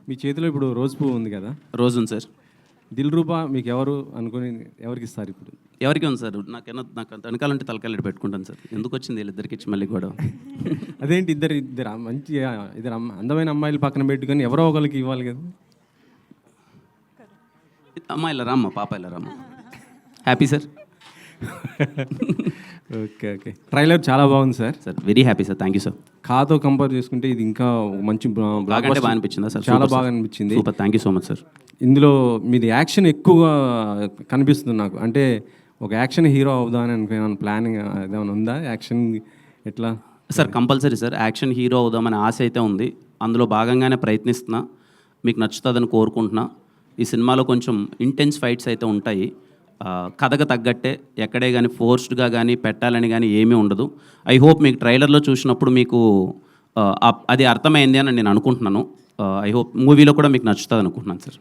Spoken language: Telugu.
మీ చేతిలో ఇప్పుడు రోజ్ పువ్వు ఉంది కదా, రోజును సార్. దిల్ రూబా మీకు ఎవరు అనుకుని ఎవరికి ఇస్తారు ఇప్పుడు? ఎవరికి ఉంది సార్? నాకు అంత వెనకాలంటే తలకాయలు పెట్టుకుంటాను సార్. ఎందుకు వచ్చింది వీళ్ళిద్దరికి ఇచ్చి మళ్ళీ గొడవ? అదేంటి ఇద్దరు మంచి అందమైన అమ్మాయిలు పక్కన పెట్టుకొని ఎవరో ఒకరికి ఇవ్వాలి కదా. అమ్మ ఇలా రామ్మ, పాప ఇలా రామ్మ. Happy sir. Okay okay, trailer చాలా బాగుంది sir. Sir very happy sir, thank you sir. కాతో కంపేర్ చేసుకుంటే ఇది ఇంకా మంచి బాగా అంటే బాగా అనిపించిందా సార్? చాలా బాగా అనిపించింది. Super, thank you so much sir. ఇందులో మీది యాక్షన్ ఎక్కువగా కనిపిస్తుంది నాకు. అంటే ఒక యాక్షన్ హీరో అవుదామని అనుకున్నాను. ప్లానింగ్ ఏమైనా ఉందా? యాక్షన్ ఎట్లా sir? Compulsory sir, action hero అవుదామనే ఆశ అయితే ఉంది. అందులో భాగంగానే ప్రయత్నిస్తున్నా. మీకు నచ్చుతుందని కోరుకుంటున్నా. ఈ సినిమాలో కొంచెం ఇంటెన్స్ ఫైట్స్ అయితే ఉంటాయి. కథకు తగ్గట్టే, ఎక్కడే కానీ ఫోర్స్డ్గా కానీ పెట్టాలని కానీ ఏమీ ఉండదు. ఐ హోప్ మీకు ట్రైలర్లో చూసినప్పుడు మీకు అది అర్థమైంది అని నేను అనుకుంటున్నాను. ఐ హోప్ మూవీలో కూడా మీకు నచ్చుతుంది అనుకుంటున్నాను సార్.